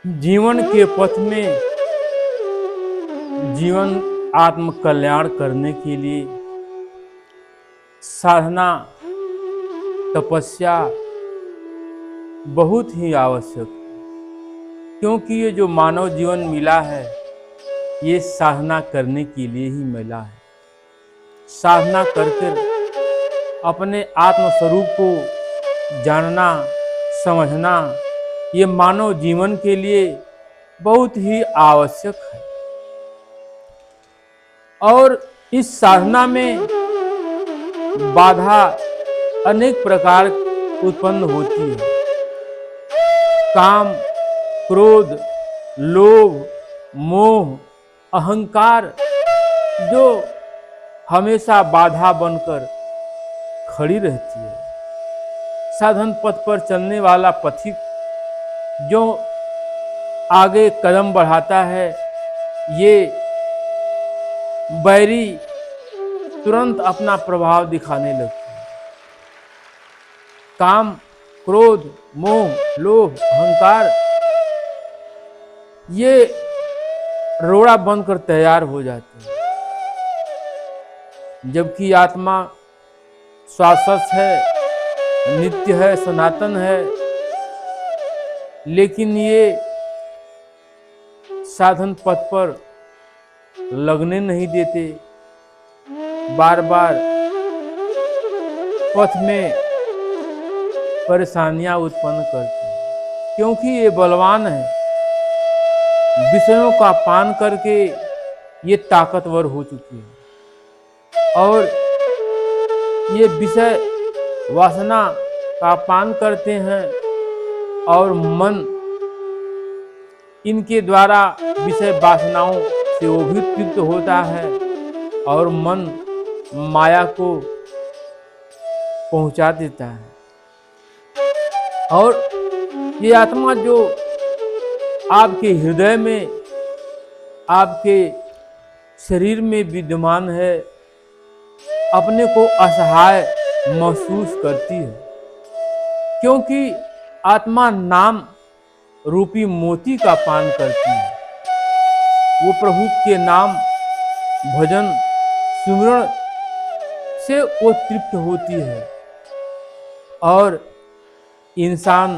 जीवन के पथ में जीवन आत्म कल्याण करने के लिए साधना तपस्या बहुत ही आवश्यक है, क्योंकि ये जो मानव जीवन मिला है ये साधना करने के लिए ही मिला है। साधना करके अपने आत्म स्वरूप को जानना समझना ये मानव जीवन के लिए बहुत ही आवश्यक है। और इस साधना में बाधा अनेक प्रकार उत्पन्न होती है। काम, क्रोध, लोभ, मोह, अहंकार जो हमेशा बाधा बनकर खड़ी रहती है। साधन पथ पर चलने वाला पथिक जो आगे कदम बढ़ाता है, ये बैरी तुरंत अपना प्रभाव दिखाने लगते हैं। काम, क्रोध, मोह, लोभ, अहंकार ये रोड़ा बनकर तैयार हो जाते हैं, जबकि आत्मा शाश्वत है, नित्य है, सनातन है। लेकिन ये साधन पथ पर लगने नहीं देते, बार बार पथ में परेशानियां उत्पन्न करते हैं, क्योंकि ये बलवान है। विषयों का पान करके ये ताकतवर हो चुकी है और ये विषय वासना का पान करते हैं और मन इनके द्वारा विषय वासनाओं से वो भी तृप्त होता है और मन माया को पहुंचा देता है। और ये आत्मा जो आपके हृदय में, आपके शरीर में विद्यमान है, अपने को असहाय महसूस करती है, क्योंकि आत्मा नाम रूपी मोती का पान करती है। वो प्रभु के नाम भजन सुमिरन से वो तृप्त होती है। और इंसान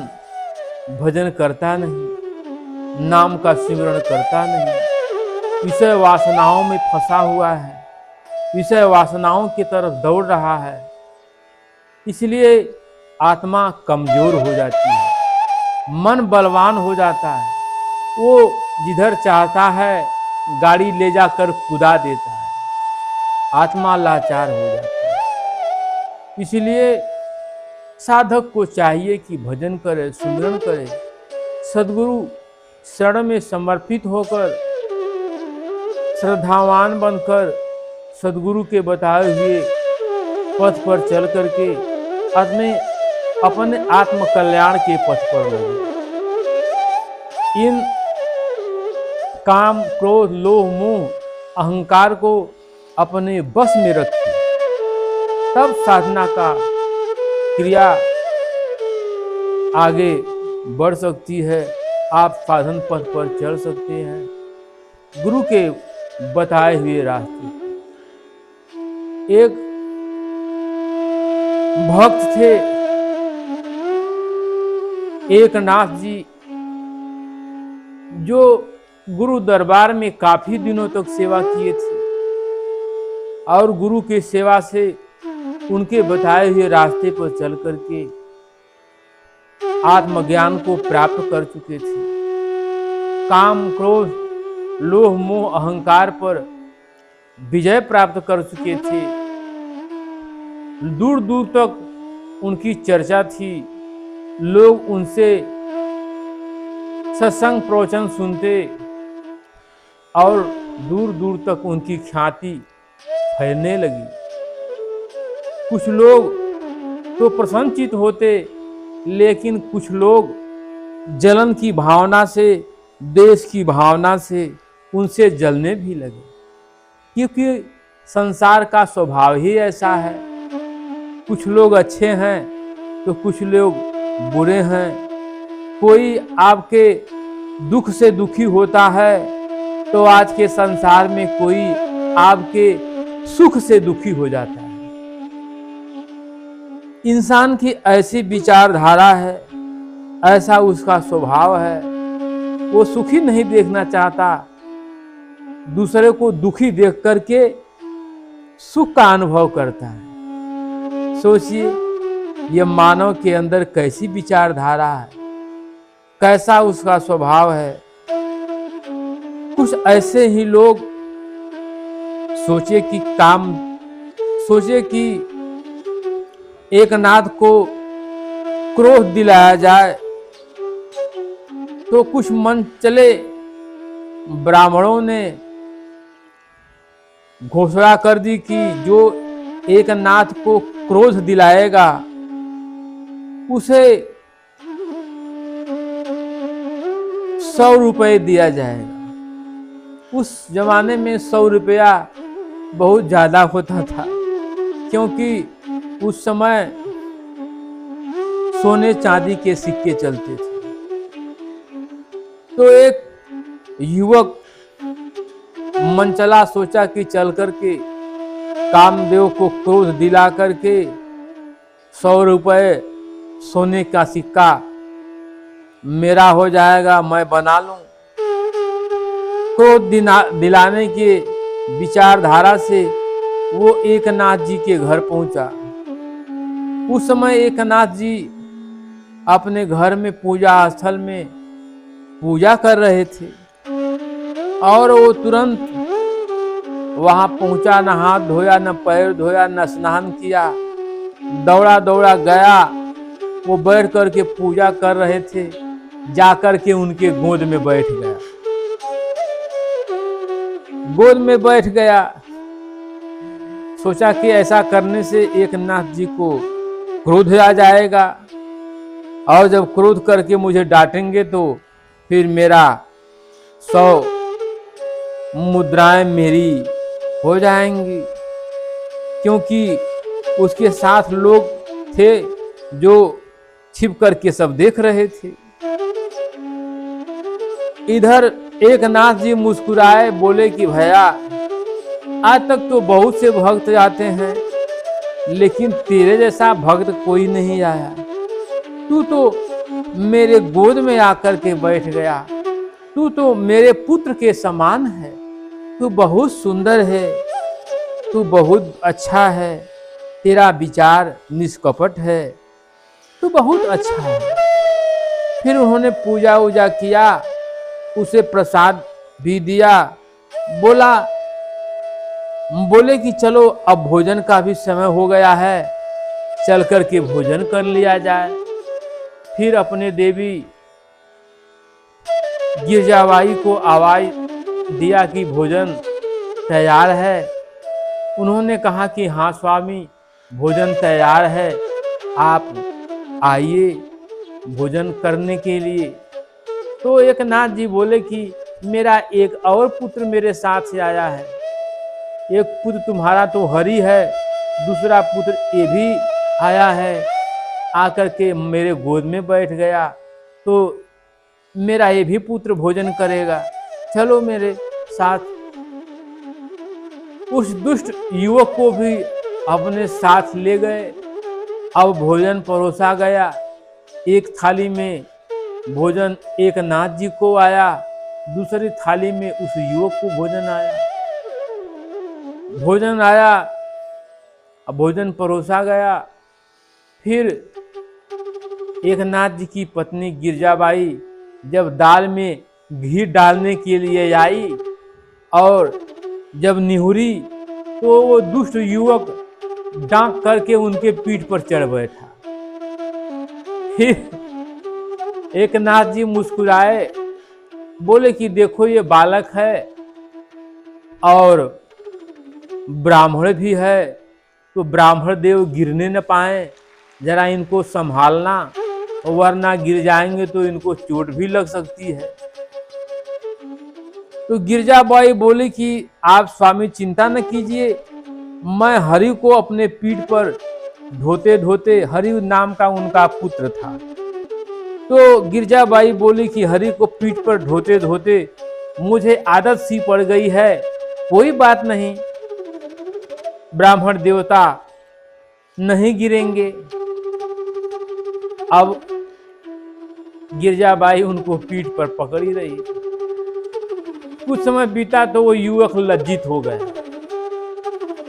भजन करता नहीं, नाम का सिमरण करता नहीं, विषय वासनाओं में फंसा हुआ है, विषय वासनाओं की तरफ दौड़ रहा है। इसलिए आत्मा कमजोर हो जाती है, मन बलवान हो जाता है। वो जिधर चाहता है गाड़ी ले जाकर कुदा देता है, आत्मा लाचार हो जाता है। इसलिए साधक को चाहिए कि भजन करे, सुमिरन करे, सद्गुरु शरण में समर्पित होकर, श्रद्धावान बनकर सद्गुरु के बताए हुए पथ पर चल करके अपने आत्म कल्याण के पथ पर लगे। इन काम, क्रोध, लोभ, मोह, अहंकार को अपने बस में रखिए, तब साधना का क्रिया आगे बढ़ सकती है। आप साधन पथ पर चल सकते हैं गुरु के बताए हुए रास्ते। एक भक्त थे एकनाथ जी, जो गुरु दरबार में काफी दिनों तक सेवा किए थे और गुरु की सेवा से उनके बताए हुए रास्ते पर चल करके आत्मज्ञान को प्राप्त कर चुके थे। काम, क्रोध, लोभ, मोह, अहंकार पर विजय प्राप्त कर चुके थे। दूर दूर तक उनकी चर्चा थी, लोग उनसे सत्संग प्रवचन सुनते और दूर दूर तक उनकी ख्याति फैलने लगी। कुछ लोग तो प्रसन्नचित होते, लेकिन कुछ लोग जलन की भावना से, देश की भावना से उनसे जलने भी लगे, क्योंकि संसार का स्वभाव ही ऐसा है। कुछ लोग अच्छे हैं तो कुछ लोग बुरे हैं। कोई आपके दुख से दुखी होता है तो आज के संसार में कोई आपके सुख से दुखी हो जाता है। इंसान की ऐसी विचारधारा है, ऐसा उसका स्वभाव है, वो सुखी नहीं देखना चाहता, दूसरे को दुखी देख करके सुख का अनुभव करता है। सोचिए ये मानव के अंदर कैसी विचारधारा है, कैसा उसका स्वभाव है। कुछ ऐसे ही लोग सोचे कि एकनाथ को क्रोध दिलाया जाए तो कुछ मन चले, ब्राह्मणों ने घोषणा कर दी कि जो एकनाथ को क्रोध दिलाएगा उसे 100 रुपए दिया जाएगा। उस जमाने में 100 रुपया बहुत ज्यादा होता था, क्योंकि उस समय सोने चांदी के सिक्के चलते थे। तो एक युवक मनचला सोचा कि चल करके कामदेव को क्रोध दिला करके 100 रुपए सोने का सिक्का मेरा हो जाएगा, मैं बना लूं। क्रोध दिलाने के विचारधारा से वो एकनाथ जी के घर पहुंचा। उस समय एकनाथ जी अपने घर में पूजा स्थल में पूजा कर रहे थे और वो तुरंत वहां पहुंचा, न हाथ धोया, न पैर धोया, न स्नान किया, दौड़ा दौड़ा गया। वो बैठ करके पूजा कर रहे थे, जाकर के उनके गोद में बैठ गया। गोद में बैठ गया, सोचा कि ऐसा करने से एकनाथ जी को क्रोध आ जाएगा और जब क्रोध करके मुझे डांटेंगे तो फिर मेरा 100 मुद्राएं मेरी हो जाएंगी, क्योंकि उसके साथ लोग थे जो छिप करके सब देख रहे थे। इधर एकनाथ जी मुस्कुराए, बोले कि भैया आज तक तो बहुत से भक्त आते हैं, लेकिन तेरे जैसा भक्त कोई नहीं आया। तू तो मेरे गोद में आकर के बैठ गया, तू तो मेरे पुत्र के समान है, तू बहुत सुंदर है, तू बहुत अच्छा है, तेरा विचार निष्कपट है, तू बहुत अच्छा है। फिर उन्होंने पूजा वूजा किया, उसे प्रसाद भी दिया। बोले कि चलो अब भोजन का भी समय हो गया है, चल कर के भोजन कर लिया जाए। फिर अपने देवी गिरजाबाई को आवाज दिया कि भोजन तैयार है। उन्होंने कहा कि हाँ स्वामी, भोजन तैयार है, आप आइए भोजन करने के लिए। तो एकनाथ जी बोले कि मेरा एक और पुत्र मेरे साथ से आया है, एक पुत्र तुम्हारा तो हरि है, दूसरा पुत्र ये भी आया है, आकर के मेरे गोद में बैठ गया, तो मेरा ये भी पुत्र भोजन करेगा, चलो मेरे साथ। उस दुष्ट युवक को भी अपने साथ ले गए। अब भोजन परोसा गया। एक थाली में भोजन एकनाथ जी को आया, दूसरी थाली में उस युवक को भोजन आया। अब भोजन परोसा गया। फिर एकनाथ जी की पत्नी गिरजाबाई जब दाल में घी डालने के लिए आई और जब निहुरी तो वो दुष्ट युवक डांक करके उनके पीठ पर चढ़ बैठा। फिर एकनाथ जी मुस्कुराए, बोले कि देखो ये बालक है और ब्राह्मण भी है, तो ब्राह्मण देव गिरने न पाए, जरा इनको संभालना, वरना गिर जाएंगे तो इनको चोट भी लग सकती है। तो गिरजाबाई बोली कि आप स्वामी चिंता न कीजिए, मैं हरि को अपने पीठ पर धोते धोते, हरि नाम का उनका पुत्र था, तो गिरजाबाई बोली कि हरि को पीठ पर ढोते ढोते मुझे आदत सी पड़ गई है, कोई बात नहीं, ब्राह्मण देवता नहीं गिरेंगे। अब गिरजाबाई उनको पीठ पर पकड़ ही रही। कुछ समय बीता तो वो युवक लज्जित हो गए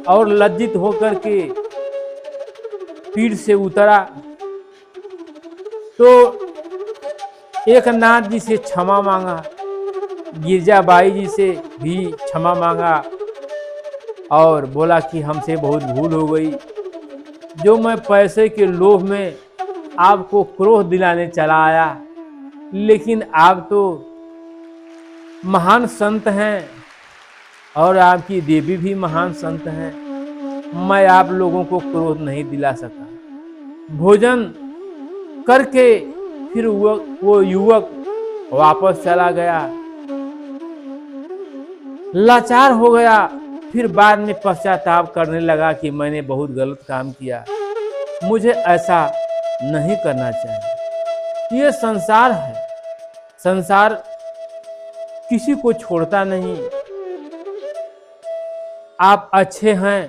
और लज्जित होकर के पीठ से उतरा तो एक नाथ जी से क्षमा मांगा, गिरजाबाई जी से भी क्षमा मांगा और बोला कि हमसे बहुत भूल हो गई, जो मैं पैसे के लोभ में आपको क्रोध दिलाने चला आया, लेकिन आप तो महान संत हैं और आपकी देवी भी महान संत हैं, मैं आप लोगों को क्रोध नहीं दिला सका। भोजन करके फिर वो युवक वापस चला गया, लाचार हो गया। फिर बाद में पश्चाताप करने लगा कि मैंने बहुत गलत काम किया, मुझे ऐसा नहीं करना चाहिए। ये संसार है, संसार किसी को छोड़ता नहीं। आप अच्छे हैं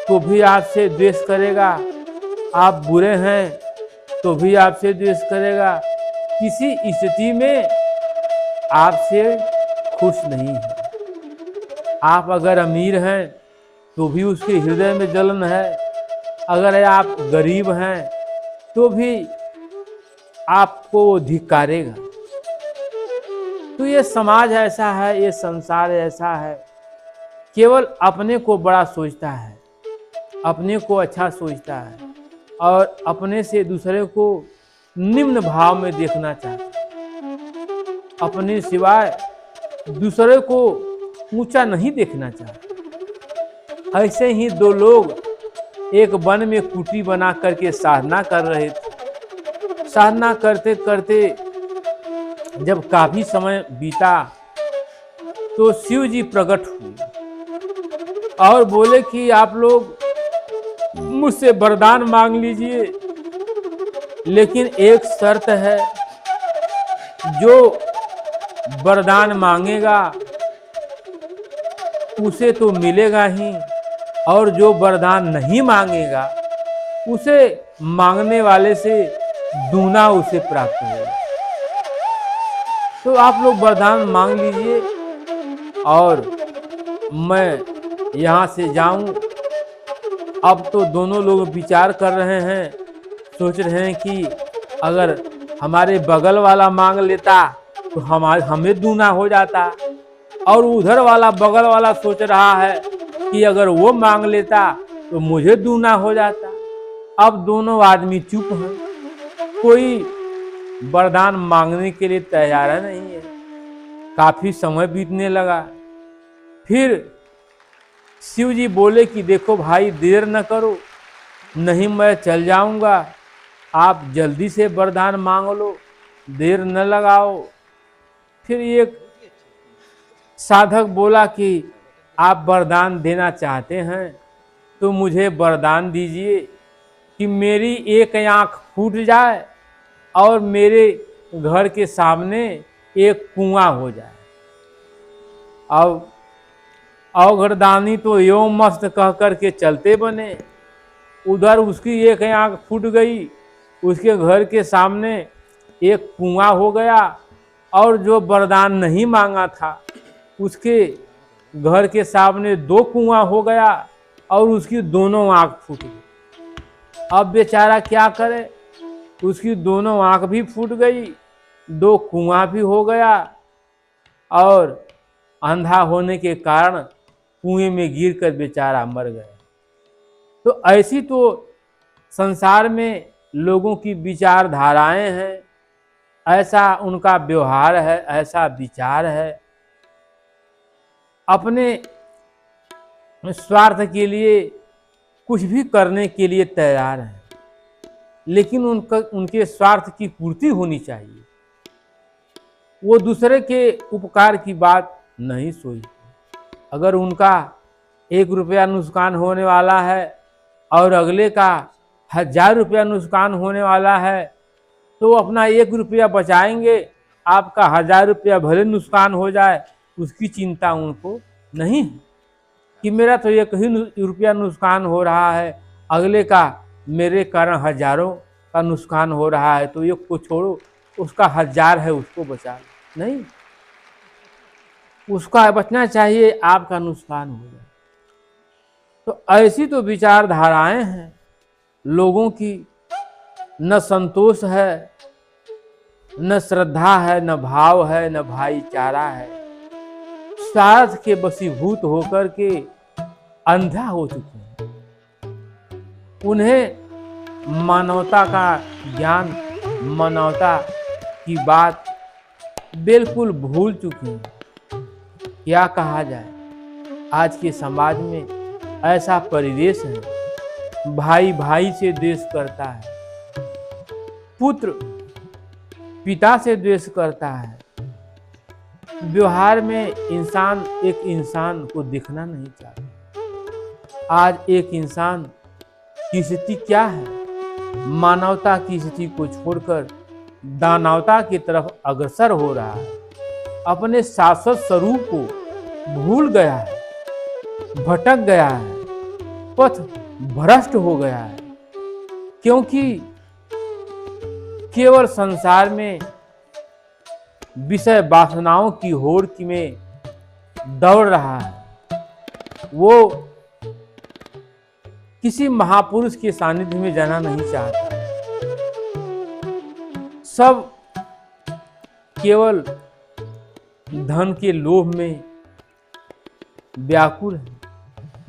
तो भी आपसे द्वेष करेगा, आप बुरे हैं तो भी आपसे द्वेष करेगा, किसी स्थिति में आपसे खुश नहीं है। आप अगर अमीर हैं तो भी उसके हृदय में जलन है, अगर आप गरीब हैं तो भी आपको धिक्कारेगा। तो ये समाज ऐसा है, ये संसार ऐसा है, केवल अपने को बड़ा सोचता है, अपने को अच्छा सोचता है और अपने से दूसरे को निम्न भाव में देखना चाहता है, अपने सिवाय दूसरे को ऊंचा नहीं देखना चाहता। ऐसे ही दो लोग एक वन में कुटी बना करके साधना कर रहे थे। साधना करते करते जब काफी समय बीता तो शिव जी प्रकट हुए और बोले कि आप लोग मुझसे वरदान मांग लीजिए, लेकिन एक शर्त है, जो वरदान मांगेगा उसे तो मिलेगा ही, और जो वरदान नहीं मांगेगा उसे मांगने वाले से दूना उसे प्राप्त होगा। तो आप लोग वरदान मांग लीजिए और मैं यहाँ से जाऊं। अब तो दोनों लोग विचार कर रहे हैं, सोच रहे हैं कि अगर हमारे बगल वाला मांग लेता तो हमें दूना हो जाता, और उधर वाला बगल वाला सोच रहा है कि अगर वो मांग लेता तो मुझे दूना हो जाता। अब दोनों आदमी चुप हैं, कोई वरदान मांगने के लिए तैयार नहीं है। काफी समय बीतने लगा। फिर शिव जी बोले कि देखो भाई, देर न करो, नहीं मैं चल जाऊंगा, आप जल्दी से वरदान मांग लो, देर न लगाओ। फिर एक साधक बोला कि आप वरदान देना चाहते हैं तो मुझे वरदान दीजिए कि मेरी एक आंख फूट जाए और मेरे घर के सामने एक कुआं हो जाए। अब अवघड़दानी तो यो मस्त कह करके चलते बने। उधर उसकी एक आंख फूट गई, उसके घर के सामने एक कुआं हो गया, और जो वरदान नहीं मांगा था उसके घर के सामने दो कुआं हो गया और उसकी दोनों आंख फूट गई। अब बेचारा क्या करे, उसकी दोनों आंख भी फूट गई, दो कुआं भी हो गया, और अंधा होने के कारण कुएं में गिरकर बेचारा मर गया। तो ऐसी तो संसार में लोगों की विचारधाराएं हैं, ऐसा उनका व्यवहार है, ऐसा विचार है। अपने स्वार्थ के लिए कुछ भी करने के लिए तैयार हैं, लेकिन उनके स्वार्थ की पूर्ति होनी चाहिए। वो दूसरे के उपकार की बात नहीं सोचते। अगर उनका 1 रुपया नुकसान होने वाला है और अगले का 1000 रुपया नुकसान होने वाला है, तो अपना 1 रुपया बचाएंगे, आपका 1000 रुपया भले नुकसान हो जाए उसकी चिंता उनको नहीं है कि मेरा तो 1 ही रुपया नुकसान हो रहा है, अगले का मेरे कारण हजारों का नुकसान हो रहा है, तो 1 को छोड़ो, उसका 1000 है उसको बचा लो। नहीं, उसका बचना चाहिए, आपका नुकसान हो जाए। तो ऐसी तो विचारधाराएं हैं लोगों की, न संतोष है, न श्रद्धा है, न भाव है, न भाईचारा है। स्वार्थ के वशीभूत होकर के अंधा हो चुके हैं। उन्हें मानवता का ज्ञान, मानवता की बात बिल्कुल भूल चुके हैं। क्या कहा जाए, आज के समाज में ऐसा परिवेश है, भाई भाई से द्वेष करता है, पुत्र पिता से द्वेष करता है। व्यवहार में इंसान एक इंसान को दिखना नहीं चाहता। आज एक इंसान की स्थिति क्या है, मानवता की स्थिति को छोड़कर दानवता की तरफ अग्रसर हो रहा है, अपने शाश्वत स्वरूप को भूल गया है, भटक गया है, पथ भ्रष्ट हो गया है, क्योंकि केवल संसार में विषय वासनाओं की होड़ में दौड़ रहा है। वो किसी महापुरुष के सानिध्य में जाना नहीं चाहता। सब केवल धन के लोभ में व्याकुल है।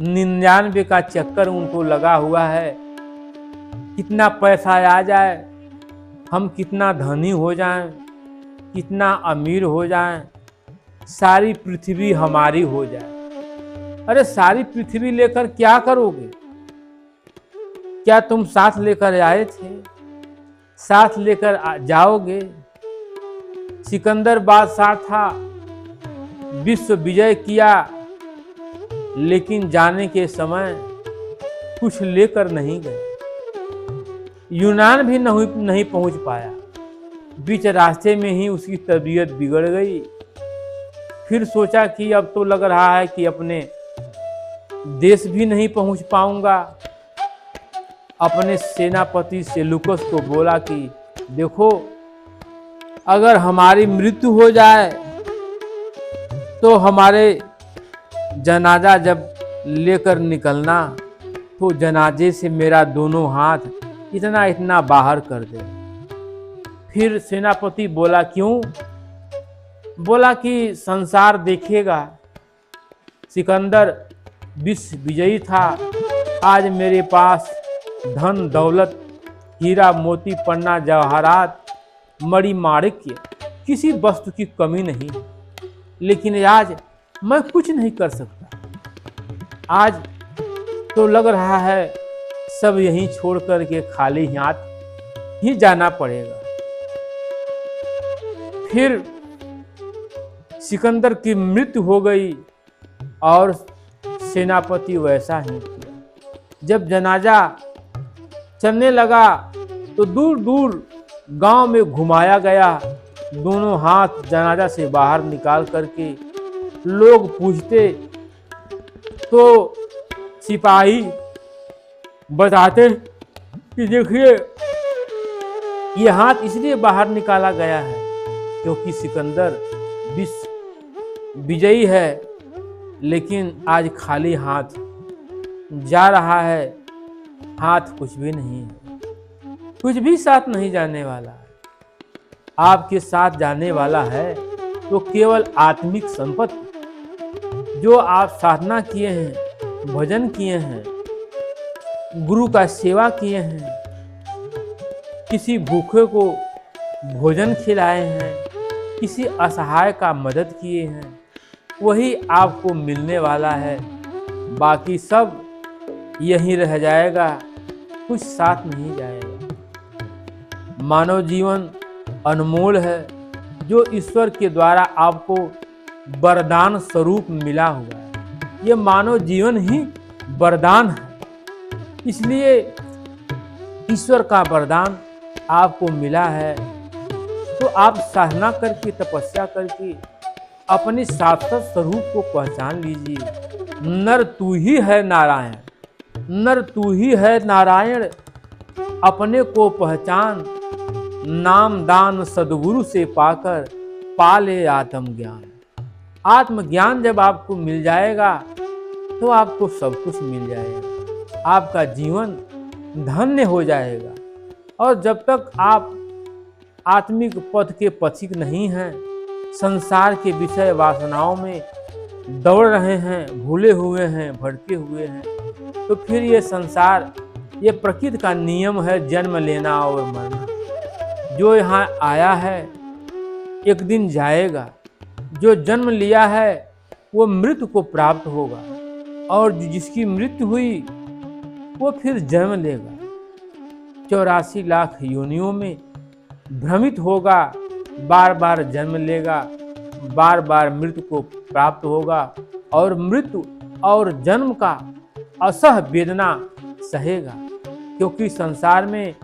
99 का चक्कर उनको लगा हुआ है, कितना पैसा आ जाए, हम कितना धनी हो जाएं, कितना अमीर हो जाएं, सारी पृथ्वी हमारी हो जाए। अरे सारी पृथ्वी लेकर क्या करोगे? क्या तुम साथ लेकर आए थे? साथ लेकर जाओगे? सिकंदर बादशाह था, विश्व विजय किया, लेकिन जाने के समय कुछ लेकर नहीं गए। यूनान भी नहीं पहुंच पाया, बीच रास्ते में ही उसकी तबीयत बिगड़ गई। फिर सोचा कि अब तो लग रहा है कि अपने देश भी नहीं पहुंच पाऊंगा। अपने सेनापति सेलुकस को बोला कि देखो, अगर हमारी मृत्यु हो जाए तो हमारे जनाजा जब लेकर निकलना तो जनाजे से मेरा दोनों हाथ इतना इतना बाहर कर दे। फिर सेनापति बोला क्यों? बोला कि संसार देखेगा, सिकंदर विश्व विजयी था, आज मेरे पास धन दौलत, हीरा मोती पन्ना जवाहरात मणि माणिक्य किसी वस्तु की कमी नहीं, लेकिन आज मैं कुछ नहीं कर सकता। आज तो लग रहा है सब यहीं छोड़ कर के खाली हाथ ही जाना पड़ेगा। फिर सिकंदर की मृत्यु हो गई और सेनापति वैसा ही किया। जब जनाजा चलने लगा तो दूर दूर गांव में घुमाया गया, दोनों हाथ जनाजा से बाहर निकाल करके लोग पूछते तो सिपाही बताते कि देखिए ये हाथ इसलिए बाहर निकाला गया है क्योंकि सिकंदर विश्व विजयी है, लेकिन आज खाली हाथ जा रहा है। हाथ कुछ भी नहीं है, कुछ भी साथ नहीं जाने वाला है। आपके साथ जाने वाला है तो केवल आत्मिक संपत्ति, जो आप साधना किए हैं, भजन किए हैं, गुरु का सेवा किए हैं, किसी भूखे को भोजन खिलाए हैं, किसी असहाय का मदद किए हैं, वही आपको मिलने वाला है। बाकी सब यहीं रह जाएगा, कुछ साथ नहीं जाएगा। मानव जीवन अनमोल है, जो ईश्वर के द्वारा आपको वरदान स्वरूप मिला हुआ है। ये मानव जीवन ही वरदान है, इसलिए ईश्वर का वरदान आपको मिला है, तो आप साधना करके, तपस्या करके अपने शाश्वत स्वरूप को पहचान लीजिए। नर तू ही है नारायण, नर तू ही है नारायण, अपने को पहचान। नाम दान सद्गुरु से पाकर पाले आत्मज्ञान। आत्मज्ञान जब आपको मिल जाएगा तो आपको सब कुछ मिल जाएगा, आपका जीवन धन्य हो जाएगा। और जब तक आप आत्मिक पथ के पथिक नहीं हैं, संसार के विषय वासनाओं में दौड़ रहे हैं, भूले हुए हैं, भटके हुए हैं, तो फिर ये संसार, ये प्रकृति का नियम है जन्म लेना और मरना। जो यहाँ आया है एक दिन जाएगा, जो जन्म लिया है वो मृत्यु को प्राप्त होगा, और जिसकी मृत्यु हुई वो फिर जन्म लेगा, 84 लाख योनियों में भ्रमित होगा, बार बार जन्म लेगा, बार बार मृत्यु को प्राप्त होगा, और मृत्यु और जन्म का असह वेदना सहेगा। क्योंकि संसार में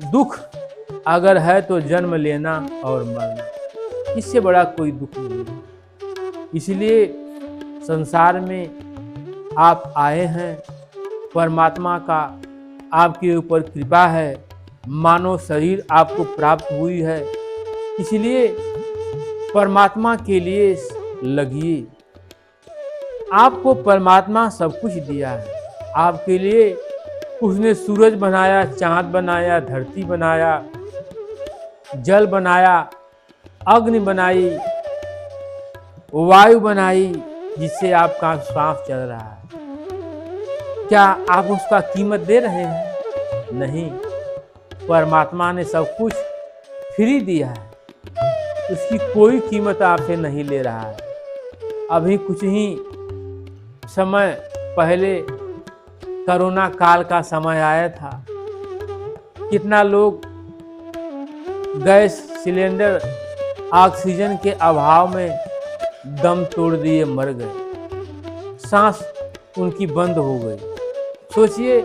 दुख अगर है तो जन्म लेना और मरना, इससे बड़ा कोई दुख नहीं है। इसलिए संसार में आप आए हैं, परमात्मा का आपके ऊपर कृपा है, मानव शरीर आपको प्राप्त हुई है, इसलिए परमात्मा के लिए लगिए। आपको परमात्मा सब कुछ दिया है, आपके लिए उसने सूरज बनाया, चांद बनाया, धरती बनाया, जल बनाया, अग्नि बनाई, वायु बनाई, जिससे आपका श्वास चल रहा है। क्या आप उसका कीमत दे रहे हैं? नहीं, परमात्मा ने सब कुछ फ्री दिया है, उसकी कोई कीमत आपसे नहीं ले रहा है। अभी कुछ ही समय पहले कोरोना काल का समय आया था, कितना लोग गैस सिलेंडर, ऑक्सीजन के अभाव में दम तोड़ दिए, मर गए, सांस उनकी बंद हो गई। सोचिए,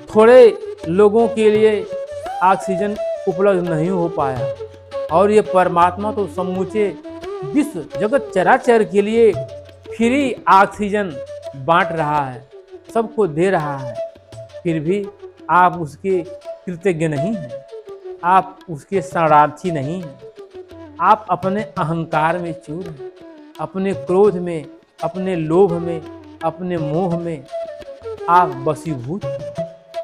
थोड़े लोगों के लिए ऑक्सीजन उपलब्ध नहीं हो पाया, और ये परमात्मा तो समूचे विश्व जगत चराचर के लिए फ्री ऑक्सीजन बांट रहा है, सबको दे रहा है। फिर भी आप उसके कृतज्ञ नहीं हैं, आप उसके शरणार्थी नहीं हैं। आप अपने अहंकार में चूर हैं, अपने क्रोध में, अपने लोभ में, अपने मोह में आप वशीभूत हैं।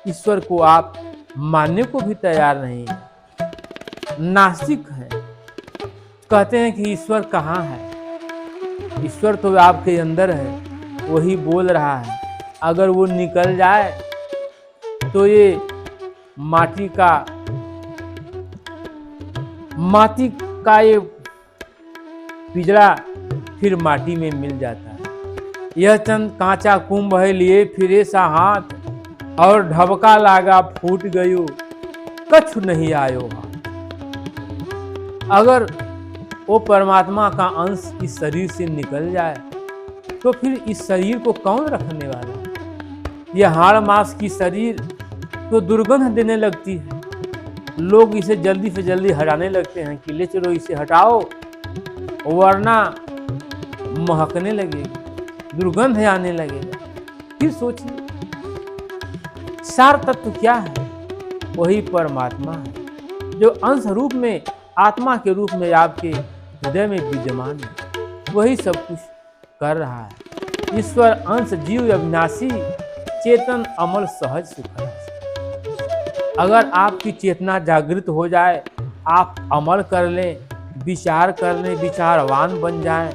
ईश्वर को आप मानने को भी तैयार नहीं हैं, नास्तिक हैं। कहते हैं कि ईश्वर कहाँ है? ईश्वर तो आपके अंदर है, वही बोल रहा है। अगर वो निकल जाए तो ये माटी का ये पिंजरा फिर माटी में मिल जाता है। यह चंद कांचा कुंभ है, लिए फिरे सा हाथ, और ढबका लागा फूट गयो, कछु नहीं आयो हाथ। अगर वो परमात्मा का अंश इस शरीर से निकल जाए तो फिर इस शरीर को कौन रखने वाला है? यह हाड़ मांस की शरीर तो दुर्गंध देने लगती है, लोग इसे जल्दी से जल्दी हटाने लगते हैं कि ले चलो इसे हटाओ, वरना महकने लगेगी, दुर्गंध आने लगेगा। फिर सोचिए, सार तत्व क्या है? वही परमात्मा है, जो अंश रूप में, आत्मा के रूप में आपके हृदय में विद्यमान है, वही सब कुछ कर रहा है। ईश्वर अंश जीव अविनाशी, चेतन अमल सहज सुखद। अगर आपकी चेतना जागृत हो जाए, आप अमल कर लें, विचार कर लें, विचारवान बन जाएं,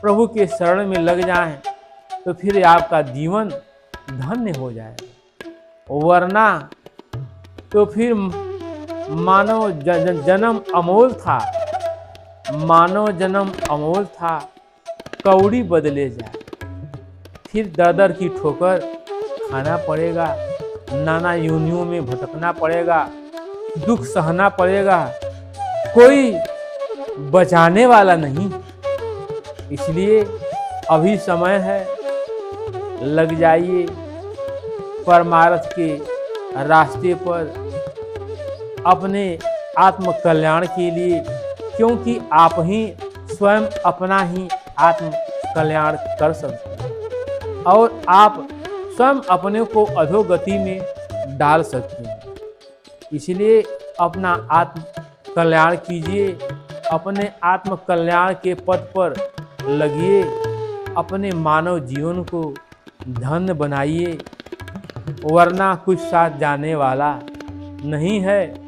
प्रभु के शरण में लग जाएं, तो फिर आपका जीवन धन्य हो जाएगा। वरना तो फिर मानव जन्म अमोल था, मानव जन्म अमोल था, कौड़ी बदले जाए, फिर दर की ठोकर खाना पड़ेगा, नाना योनियों में भटकना पड़ेगा, दुख सहना पड़ेगा, कोई बचाने वाला नहीं। इसलिए अभी समय है, लग जाइए परमार्थ के रास्ते पर अपने आत्म कल्याण के लिए, क्योंकि आप ही स्वयं अपना ही आत्म कल्याण कर सकते हैं और आप स्वयं अपने को अधोगति में डाल सकते हैं। इसलिए अपना आत्म कल्याण कीजिए, अपने आत्म कल्याण के पथ पर लगिए, अपने मानव जीवन को धन्य बनाइए, वरना कुछ साथ जाने वाला नहीं है।